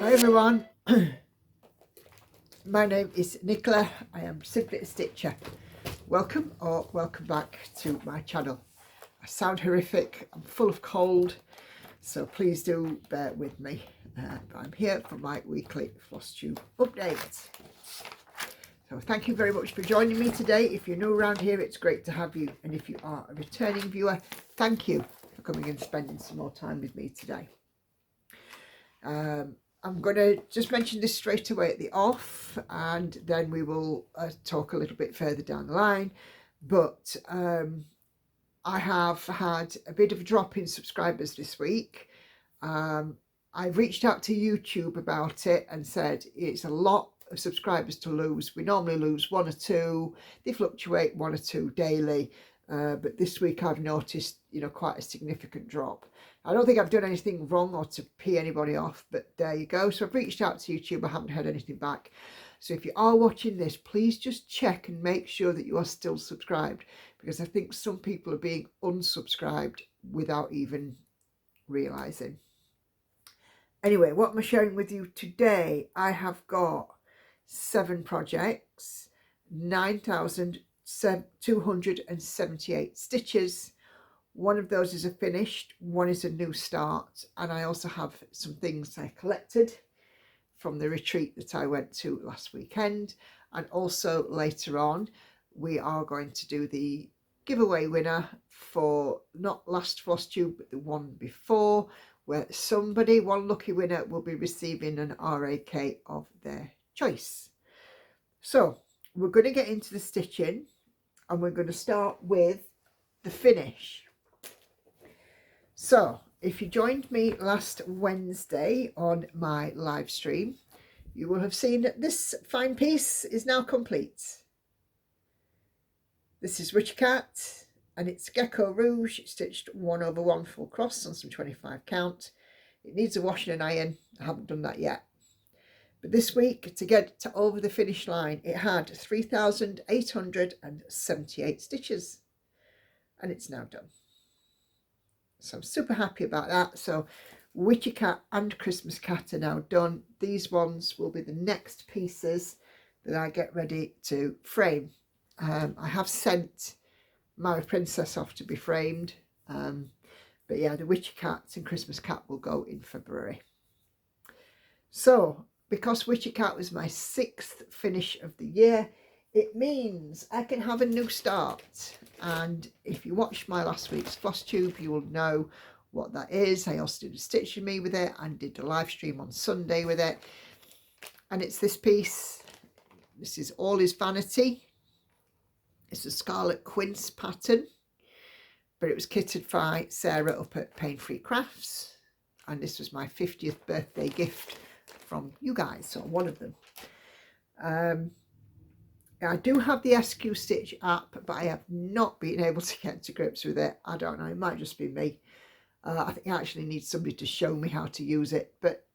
Hi everyone, my name is Nicola. I am simply a stitcher. Welcome or welcome back to my channel. I sound horrific, I'm full of cold, so please do bear with me. I'm here for my weekly Flosstube update. So thank you very much for joining me today. If you're new around here, it's great to have you, and if you are a returning viewer, thank you for coming and spending some more time with me today. I'm going to just mention this straight away at the off, and then we will talk a little bit further down the line. But I have had a bit of a drop in subscribers this week. I've reached out to YouTube about it and said it's a lot of subscribers to lose. We normally lose one or two. They fluctuate one or two daily. But this week I've noticed, quite a significant drop. I don't think I've done anything wrong or to pee anybody off, but there you go. So I've reached out to YouTube. I haven't heard anything back. So if you are watching this, please just check and make sure that you are still subscribed, because I think some people are being unsubscribed without even realizing. Anyway, what am I sharing with you today? I have got 7 projects, 9,278 stitches. One of those is a finished, one is a new start, and I also have some things I collected from the retreat that I went to last weekend. And also later on we are going to do the giveaway winner for not last Flosstube but the one before, where somebody, one lucky winner, will be receiving an RAK of their choice. So we're going to get into the stitching, and we're going to start with the finish. So if you joined me last Wednesday on my live stream, you will have seen that this fine piece is now complete. This is Witchy Cat, and it's Geckorouge stitched 1/1 full cross on some 25 count. It needs a wash and an iron. I haven't done that yet. But this week, to get to over the finish line, it had 3,878 stitches, and it's now done. So I'm super happy about that. So Witchy Cat and Christmas Cat are now done. These ones will be the next pieces that I get ready to frame. I have sent my Princess off to be framed. But yeah, the Witchy Cat and Christmas Cat will go in February. So because Witchy Cat was my 6th finish of the year, it means I can have a new start. And if you watched my last week's Flosstube, you will know what that is. I also did a stitch with me with it and did a live stream on Sunday with it. And it's this piece. This is All Is Vanity. It's a Scarlet Quince pattern, but it was kitted by Sarah up at Paine Free Crafts. And this was my 50th birthday gift from you guys, so one of them. I do have the SQ Stitch app, but I have not been able to get to grips with it. I don't know, it might just be me. I think I actually need somebody to show me how to use it, but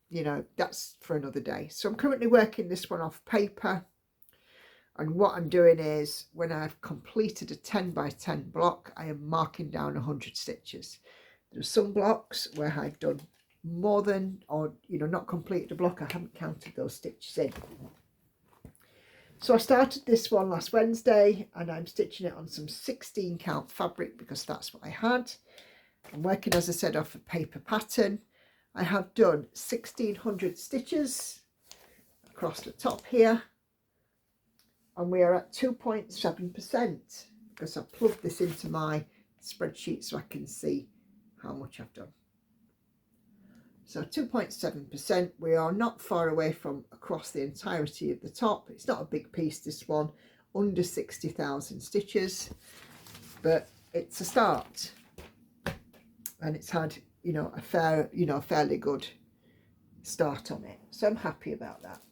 that's for another day. So I'm currently working this one off paper, and what I'm doing is, when I've completed a 10 by 10 block, I am marking down 100 stitches. There are some blocks where I've done more than, or not completed a block. I haven't counted those stitches in. So I started this one last Wednesday, and I'm stitching it on some 16 count fabric because that's what I had. I'm working, as I said, off a paper pattern. I have done 1,600 stitches across the top here, and we are at 2.7% because I plugged this into my spreadsheet so I can see how much I've done. So 2.7%, we are not far away from across the entirety of the top. It's not a big piece, this one, under 60,000 stitches, but it's a start. And it's had, a fairly good start on it. So I'm happy about that.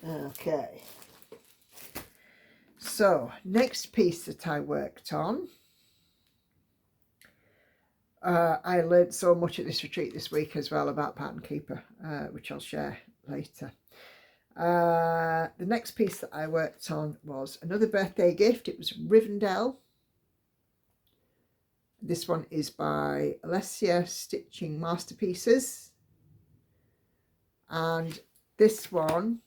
Okay. So next piece that I worked on, I learned so much at this retreat this week as well about Pattern Keeper, which I'll share later. The next piece that I worked on was another birthday gift. It was Rivendell. This one is by Alessia Stitching Masterpieces. And this one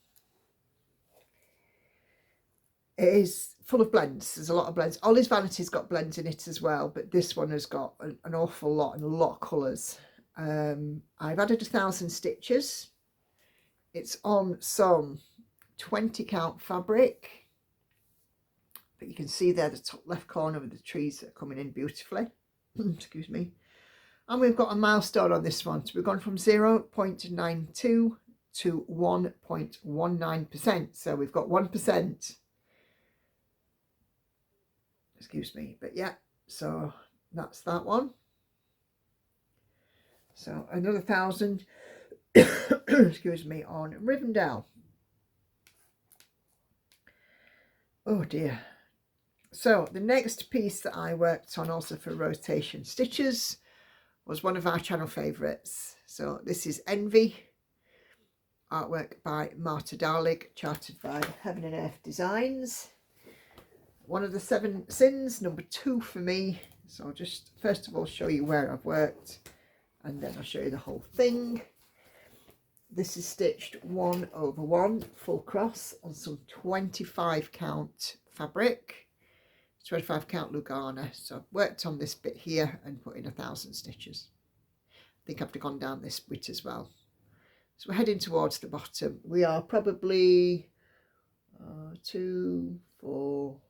is full of blends. There's a lot of blends. Ollie's Vanity's got blends in it as well, but this one has got an awful lot and a lot of colours. I've added 1,000 stitches. It's on some 20 count fabric, but you can see there the top left corner with the trees that are coming in beautifully. Excuse me. And we've got a milestone on this one. So we've gone from 0.92 to 1.19%. So we've got 1%. Excuse me, but yeah, so that's that one. So another 1,000, excuse me, on Rivendell. Oh dear. So the next piece that I worked on also for rotation stitches was one of our channel favourites. So this is Envy, artwork by Marta Darlig, charted by Heaven and Earth Designs. One of the 7 sins, number 2 for me. So I'll just first of all show you where I've worked, and then I'll show you the whole thing. This is stitched 1/1 full cross on some 25 count fabric, 25 count Lugana. So I've worked on this bit here and put in 1,000 stitches. I think I've gone down this bit as well. So we're heading towards the bottom. We are probably 2, 4.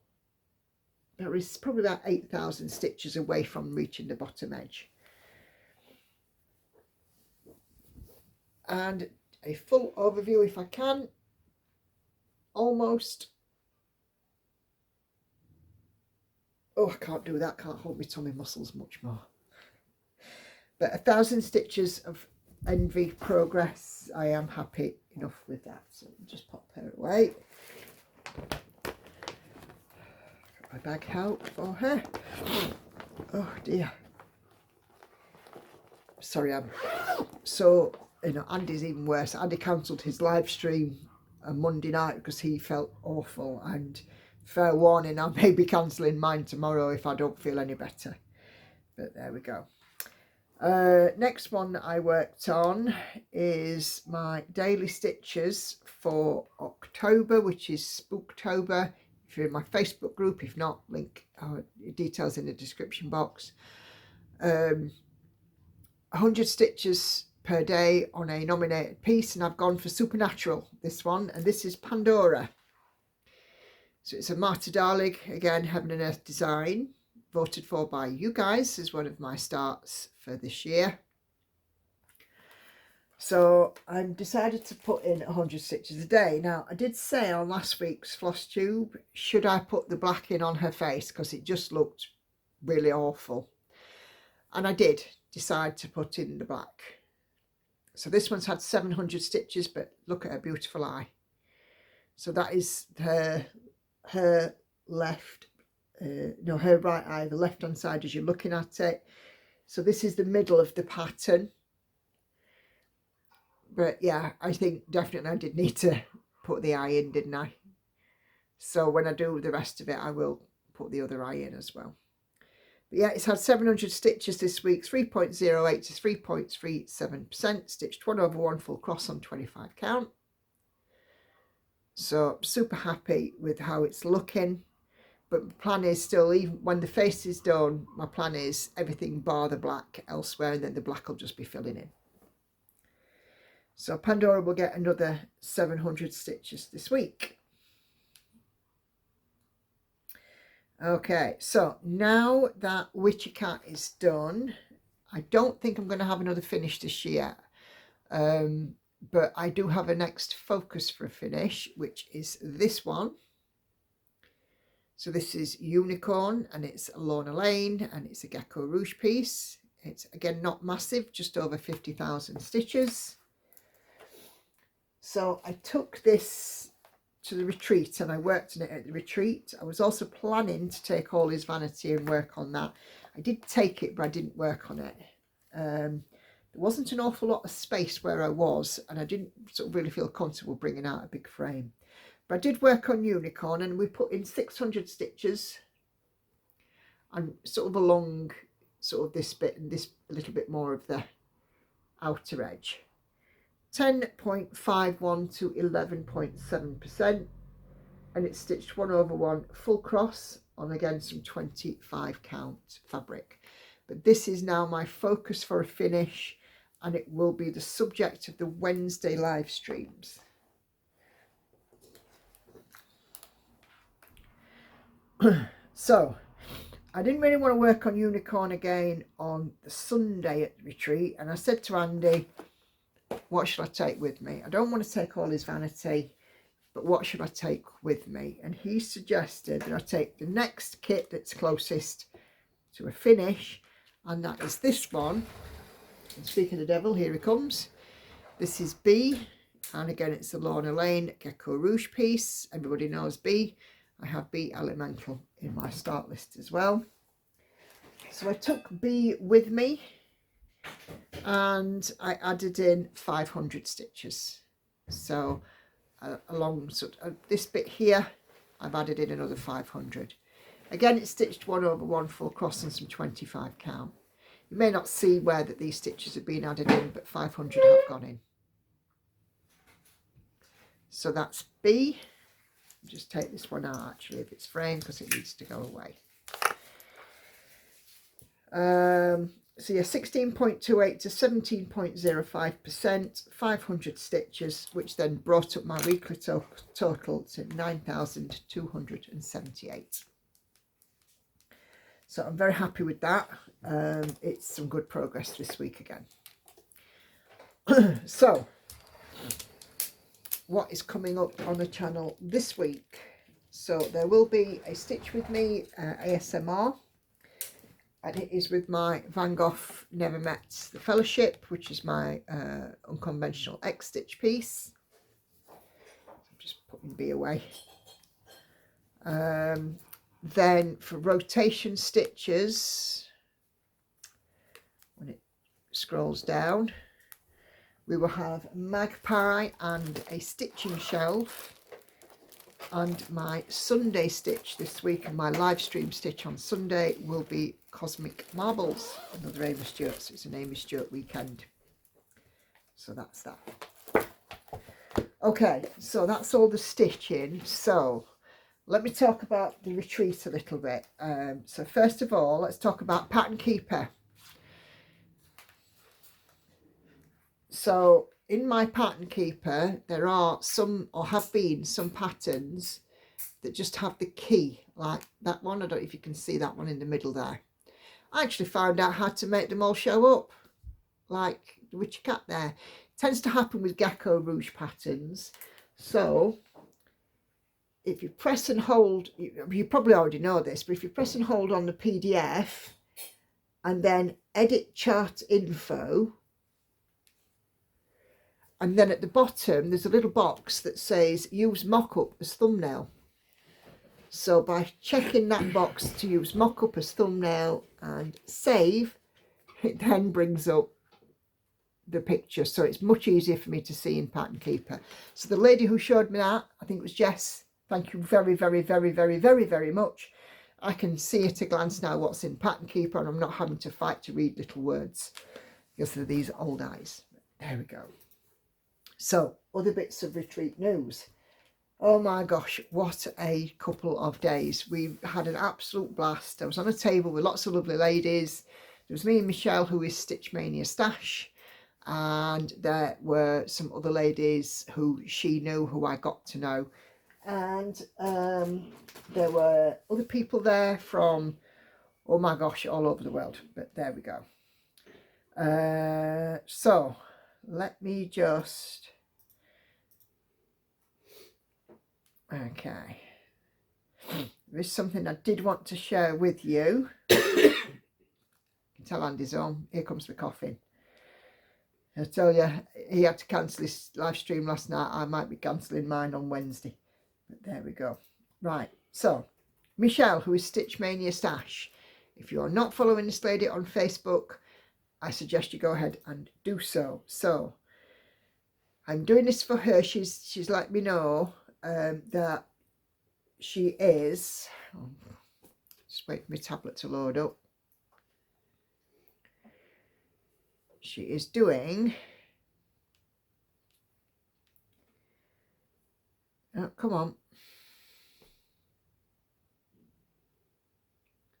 There is probably about 8,000 stitches away from reaching the bottom edge. And a full overview if I can. Almost. Oh, I can't do that. Can't hold my tummy muscles much more. But 1,000 stitches of Envy progress. I am happy enough with that. So just pop her away. My bag out for her. Oh dear. Sorry, I'm so, you know, Andy's even worse. Andy cancelled his live stream on Monday night because he felt awful, and fair warning, I may be cancelling mine tomorrow if I don't feel any better. But there we go. Next one that I worked on is my daily stitches for October, which is Spooktober. If you're in my Facebook group, if not, link details in the description box. 100 stitches per day on a nominated piece, and I've gone for Supernatural, this one, and this is Pandora. So it's a Marta Darlig, again, Heaven and Earth Design, voted for by you guys as one of my starts for this year. So I've decided to put in 100 stitches a day. Now, I did say on last week's Flosstube, should I put the black in on her face, because it just looked really awful. And I did decide to put in the black. So this one's had 700 stitches, but look at her beautiful eye. So that is her left, no, her right eye, the left hand side as you're looking at it. So this is the middle of the pattern. But yeah, I think definitely I did need to put the eye in, didn't I? So when I do the rest of it, I will put the other eye in as well. But yeah, it's had 700 stitches this week, 3.08 to 3.37%, stitched 1/1 full cross on 25 count. So super happy with how it's looking. But my plan is still, even when the face is done, my plan is everything bar the black elsewhere, and then the black will just be filling in. So Pandora will get another 700 stitches this week. Okay, so now that Witchy Cat is done, I don't think I'm going to have another finish this year. But I do have a next focus for a finish, which is this one. So this is Unicorn, and it's a Lorna Laine, and it's a Geckorouge piece. It's again not massive, just over 50,000 stitches. So I took this to the retreat and I worked on it at the retreat. I was also planning to take Ollie's Vanity and work on that. I did take it, but I didn't work on it. There wasn't an awful lot of space where I was, and I didn't sort of really feel comfortable bringing out a big frame. But I did work on Unicorn, and we put in 600 stitches and sort of along sort of this bit and this a little bit more of the outer edge. 10.51 to 11.7%, and it's stitched 1/1 full cross on, again, some 25 count fabric. But this is now my focus for a finish, and it will be the subject of the Wednesday live streams. So I didn't really want to work on unicorn again on the Sunday at the retreat, and I said to Andy, what should I take with me? I don't want to take all his vanity, but what should I take with me? And he suggested that I take the next kit that's closest to a finish, and that is this one. And speaking of the devil, here he comes. This is B, and again it's the Lorna Laine Geckorouge piece. Everybody knows B. I have B Elemental in my start list as well. So I took B with me, and I added in 500 stitches. So along sort of this bit here, I've added in another 500. Again, it's stitched 1/1 full cross and some 25 count. You may not see where that these stitches have been added in, but 500 have gone in. So that's B. Just take this one out actually if it's framed, because it needs to go away. So yeah, 16.28 to 17.05%, 500 stitches, which then brought up my weekly total to 9,278. So I'm very happy with that. It's some good progress this week again. So what is coming up on the channel this week? So there will be a Stitch With Me ASMR, and it is with my Van Gogh Never Met the Fellowship, which is my Unconventional X Stitch piece. I'm just putting B away. Then for rotation stitches, when it scrolls down, we will have Magpie and a stitching shelf, and my Sunday stitch this week and my live stream stitch on Sunday will be Cosmic Marbles, another Amy Stewart. So it's an Amy Stewart weekend. So that's that. Okay, so that's all the stitching. So let me talk about the retreat a little bit. So first of all, let's talk about Pattern Keeper. So in my Pattern Keeper, there are some, or have been some patterns that just have the key, like that one. I don't know if you can see that one in the middle there. I actually found out how to make them all show up, like the witchy cat there. It tends to happen with Geckorouge patterns. So if you press and hold, you probably already know this, but if you press and hold on the PDF and then edit chart info, and then at the bottom there's a little box that says use mock-up as thumbnail. So by checking that box to use mock-up as thumbnail and save, it then brings up the picture, so it's much easier for me to see in Pattern Keeper. So the lady who showed me that, I think it was Jess, thank you very, very, very, very, very, very much. I can see at a glance now what's in Pattern Keeper, and I'm not having to fight to read little words because of these old eyes. There we go. So other bits of retreat news. Oh my gosh, what a couple of days. We've had an absolute blast. I was on a table with lots of lovely ladies. There was me and Michelle, who is Stitch Mania Stash, and there were some other ladies who she knew, who I got to know, and there were other people there from, oh my gosh, all over the world. But there we go. So let me just, okay, there is something I did want to share with you. You can tell Andy's on. Here comes the coughing. I tell you, he had to cancel his live stream last night. I might be cancelling mine on Wednesday. But there we go. Right, so Michelle, who is Stitch Mania Stash, if you are not following this lady on Facebook, I suggest you go ahead and do so. So I'm doing this for her. She's let me know that she is, just wait for my tablet to load up. She is doing Oh, come on.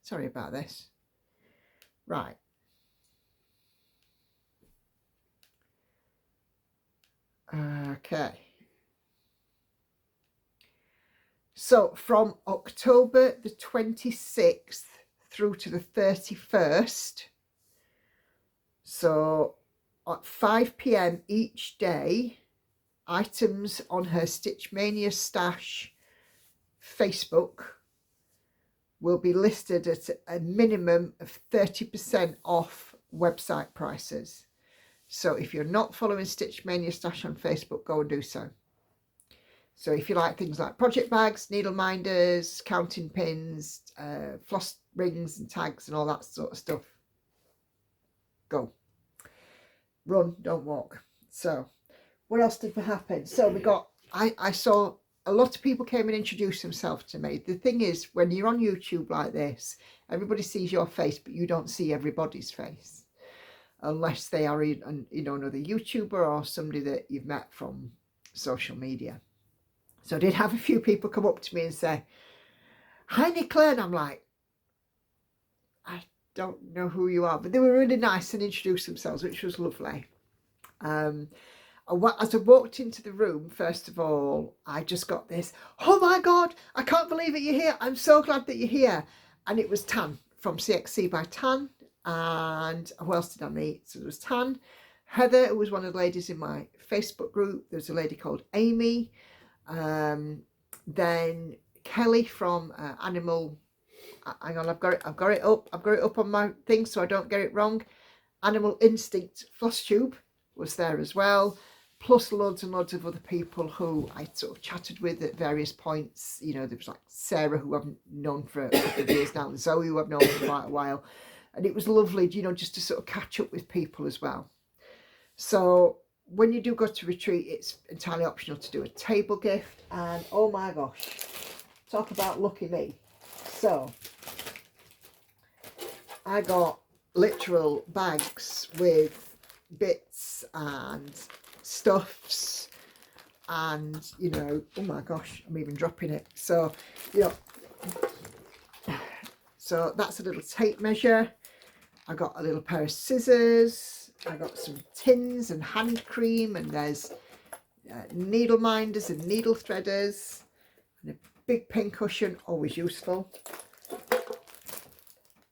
Sorry about this. Right. Okay. So from October the 26th through to the 31st, so at 5 p.m. each day, items on her Stitch Mania Stash Facebook will be listed at a minimum of 30% off website prices. So if you're not following Stitch Mania Stash on Facebook, go and do so. So if you like things like project bags, needle minders, counting pins, floss rings and tags and all that sort of stuff, go. Run, don't walk. So what else did happen? So we got, I saw a lot of people came and introduced themselves to me. The thing is, when you're on YouTube like this, everybody sees your face, but you don't see everybody's face. Unless they are, you know, another YouTuber or somebody that you've met from social media. So I did have a few people come up to me and say, "Hi Nicola," and I'm like, I don't know who you are, but they were really nice and introduced themselves, which was lovely. As I walked into the room, first of all, I just got this, "Oh my God, I can't believe it, you're here. I'm so glad that you're here." And it was Tan from CXC by Tan. And who else did I meet? So there was Tan, Heather, who was one of the ladies in my Facebook group. There's a lady called Amy. Then Kelly from Animal, hang on, I've got it up on my thing so I don't get it wrong. Animal Instinct Flosstube was there as well, plus loads and loads of other people who I sort of chatted with at various points. You know, there was like Sarah, who I've known for a couple of years now, and Zoe, who I've known for quite a while, and it was lovely, you know, just to sort of catch up with people as well. So when you do go to retreat, it's entirely optional to do a table gift, and oh my gosh, talk about lucky me. So I got literal bags with bits and stuffs, and you know, oh my gosh, I'm even dropping it. So, you know, so that's a little tape measure. I got a little pair of scissors. I got some tins and hand cream, and there's needle minders and needle threaders, and a big pin cushion, always useful.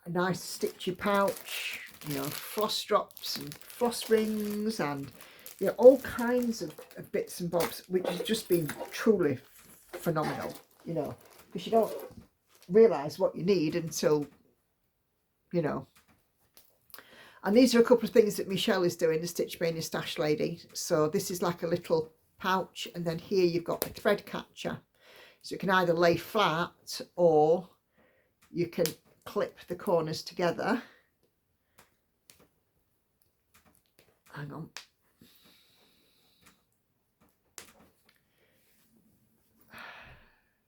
A nice stitchy pouch, you know, floss drops and floss rings, and you know, all kinds of bits and bobs, which has just been truly phenomenal, you know, because you don't realise what you need until, you know. And these are a couple of things that Michelle is doing, the Stitch Mania Stash lady. So this is like a little pouch, and then here you've got a thread catcher. So you can either lay flat or you can clip the corners together. Hang on.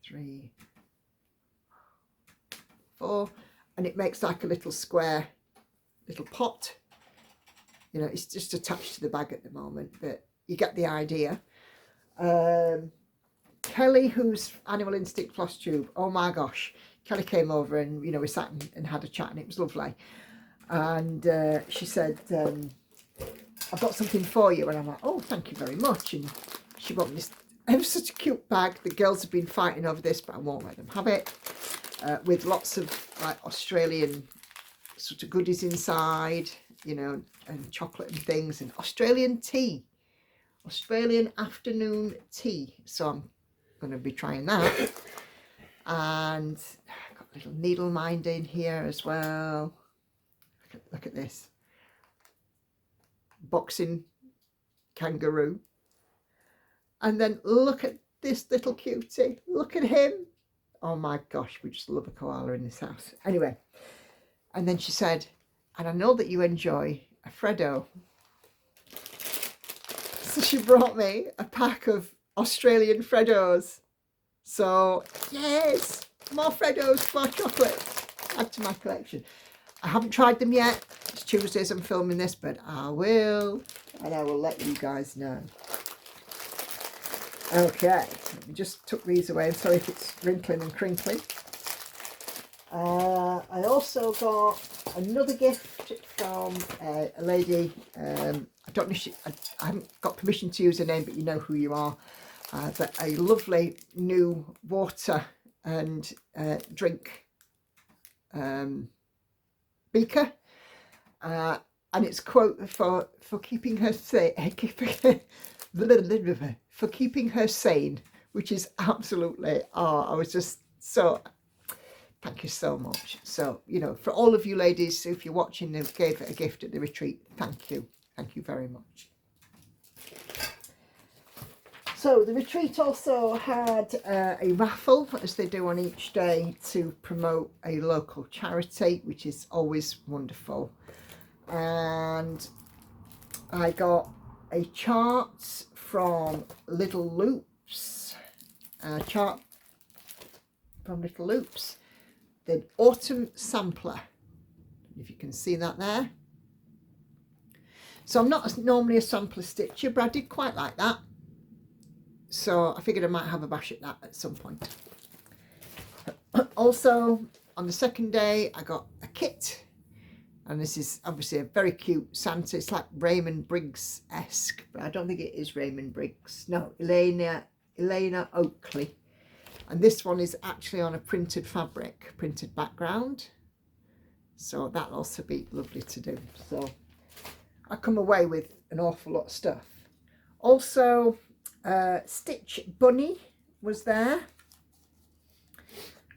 Three, four, and it makes like a little square little pot. You know, it's just attached to the bag at the moment, but you get the idea. Kelly, who's Animal Instinct Flosstube, oh my gosh, Kelly came over and, you know, we sat and had a chat, and it was lovely. And she said, "I've got something for you," and I'm like, "Oh, thank you very much." And she brought me this ever such a cute bag. The girls have been fighting over this, but I won't let them have it, with lots of like Australian sort of goodies inside, you know, and chocolate and things, and Australian tea, Australian afternoon tea. So I'm going to be trying that. And I've got a little needle minder in here as well. Look at this. Boxing kangaroo. And then look at this little cutie. Look at him. Oh my gosh, we just love a koala in this house. Anyway. And then she said, "And I know that you enjoy a Freddo." So she brought me a pack of Australian Freddos. So yes, more Freddos, more chocolates, add to my collection. I haven't tried them yet. It's Tuesday as I'm filming this, but I will, and I will let you guys know. Okay, we just took these away. I'm sorry if it's wrinkling and crinkling. I also got another gift from a lady. I don't know if I haven't got permission to use her name, but you know who you are. But a lovely new water and drink beaker, and it's quote for keeping her for keeping her sane, which is absolutely, I was just so, thank you so much. So, you know, for all of you ladies, if you're watching and gave it a gift at the retreat, thank you very much. So the retreat also had a raffle, as they do on each day, to promote a local charity, which is always wonderful. And I got a chart from Little Loops, the autumn sampler, if you can see that there. So I'm not normally a sampler stitcher, but I did quite like that. So I figured I might have a bash at that at some point. Also, on the second day, I got a kit. And this is obviously a very cute Santa. It's like Raymond Briggs-esque, but I don't think it is Raymond Briggs. No, Elena Oakley. And this one is actually on a printed fabric, printed background. So that'll also be lovely to do. So I come away with an awful lot of stuff. Also, Stitch Bunny was there.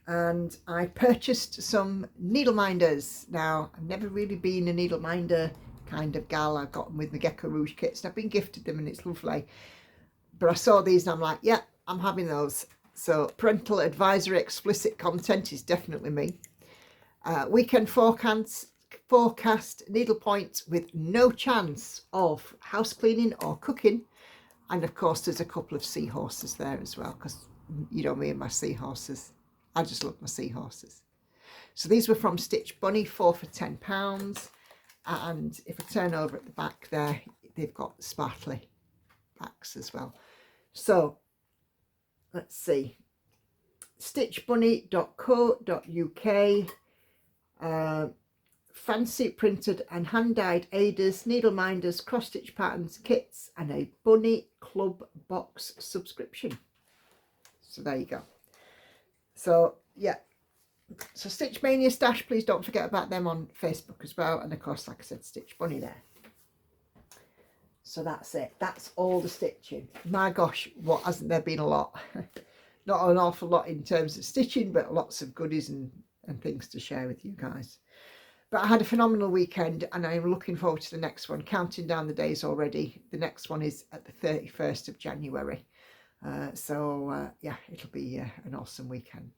And I purchased some needle minders. Now, I've never really been a needle minder kind of gal. I got them with the Geckorouge kits, and I've been gifted them, and it's lovely. But I saw these, and I'm like, yeah, I'm having those. So parental advisory explicit content is definitely me. Weekend forecast needlepoint with no chance of house cleaning or cooking. And of course, there's a couple of seahorses there as well, because you know me and my seahorses. I just love my seahorses. So these were from Stitch Bunny, 4 for £10. And if I turn over at the back there, they've got sparkly backs as well. So let's see. stitchbunny.co.uk. Fancy printed and hand-dyed aidas, needle minders, cross-stitch patterns, kits, and a Bunny Club box subscription. So there you go. So yeah, so Stitch Mania Stash, please don't forget about them on Facebook as well, and of course, like I said, Stitch Bunny there. So that's it, that's all the stitching. My gosh, what hasn't there been a lot? Not an awful lot in terms of stitching, but lots of goodies and things to share with you guys. But I had a phenomenal weekend, and I'm looking forward to the next one, counting down the days already. The next one is at the 31st of January. Yeah, it'll be an awesome weekend.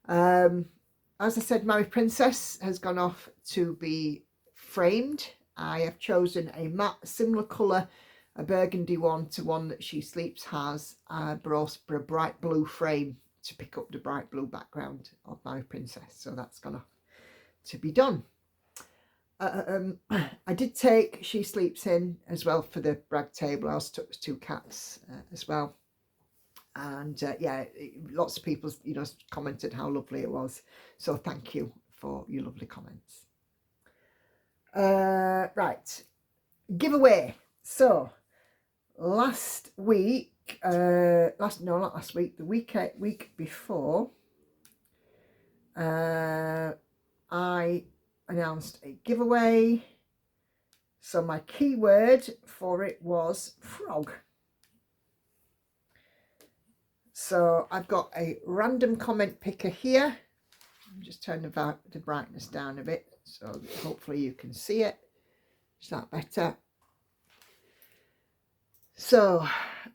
As I said, my princess has gone off to be framed. I have chosen a matte, similar colour, a burgundy one to one that She Sleeps has, but also for a bright blue frame to pick up the bright blue background of my princess. So that's gone off to be done. I did take She Sleeps in as well for the brag table. I also took the 2 cats as well. And yeah, lots of people, you know, commented how lovely it was. So thank you for your lovely comments. Right, giveaway. So last week, the week before, I announced a giveaway. So my keyword for it was frog. So I've got a random comment picker here. I'm just turn the brightness down a bit, so hopefully you can see it. Is that better? So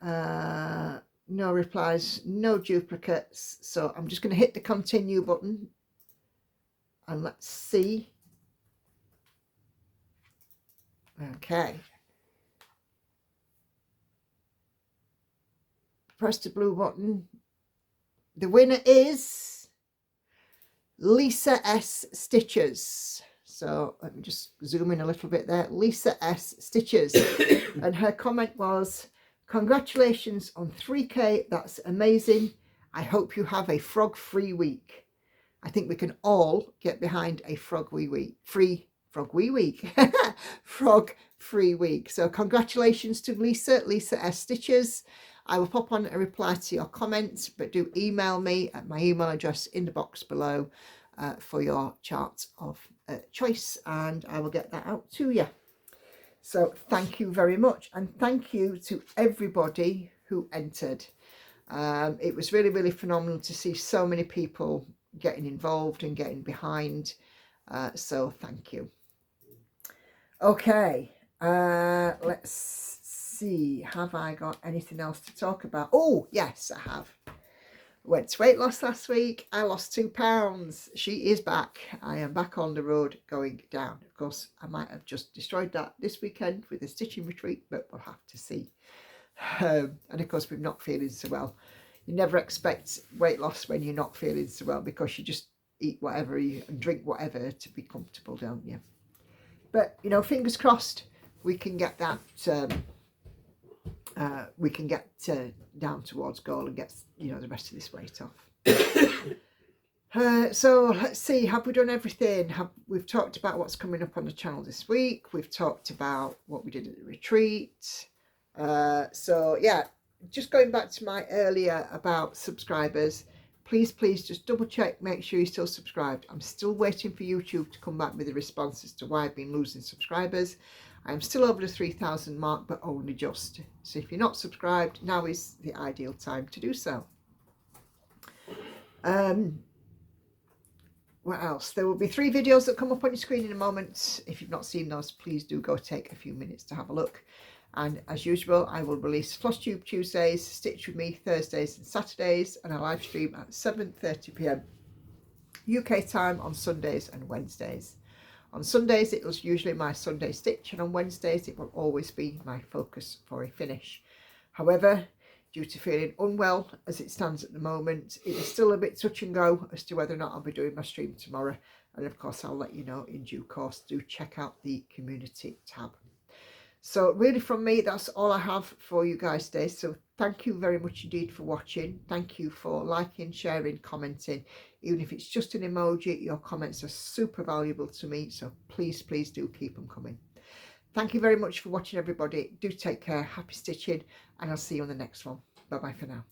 no replies, no duplicates. So I'm just going to hit the continue button, and let's see. Okay. Press the blue button. The winner is Lisa S. Stitches. So let me just zoom in a little bit there. Lisa S. Stitches. And her comment was, Congratulations on 3K. That's amazing. I hope you have a frog-free week. I think we can all get behind a frog-free week. Frog-free week. So congratulations to Lisa S. Stitches. I will pop on a reply to your comments, but do email me at my email address in the box below for your chart of choice, and I will get that out to you. So thank you very much, and thank you to everybody who entered. It was really, really phenomenal to see so many people getting involved and getting behind. So thank you. Okay, let's see. Have I got anything else to talk about? Oh, yes, I have. Went to weight loss last week. I lost 2 pounds. She is back. I am back on the road going down. Of course, I might have just destroyed that this weekend with a stitching retreat, but we'll have to see. And of course, we're not feeling so well. You never expect weight loss when you're not feeling so well, because you just eat whatever and drink whatever to be comfortable, don't you? But, you know, fingers crossed, we can get that, down towards goal and get, you know, the rest of this weight off. So let's see, have we done everything? We've talked about what's coming up on the channel this week. We've talked about what we did at the retreat. So yeah, just going back to my earlier about subscribers, please just double check, make sure you're still subscribed. I'm still waiting for YouTube to come back with a response as to why I've been losing subscribers. I'm still over the 3,000 mark, but only just. So if you're not subscribed, now is the ideal time to do so. What else? There will be 3 videos that come up on your screen in a moment. If you've not seen those, please do go take a few minutes to have a look. And as usual, I will release Flosstube Tuesdays, Stitch with Me Thursdays and Saturdays, and a live stream at 7:30 p.m. UK time on Sundays and Wednesdays. On Sundays, it was usually my Sunday stitch, and on Wednesdays, it will always be my focus for a finish. However, due to feeling unwell as it stands at the moment, it is still a bit touch and go as to whether or not I'll be doing my stream tomorrow. And of course, I'll let you know in due course. Do check out the community tab. So really from me, that's all I have for you guys today. So thank you very much indeed for watching. Thank you for liking, sharing, commenting. Even if it's just an emoji, your comments are super valuable to me. So please do keep them coming. Thank you very much for watching, everybody. Do take care. Happy stitching, and I'll see you on the next one. Bye bye for now.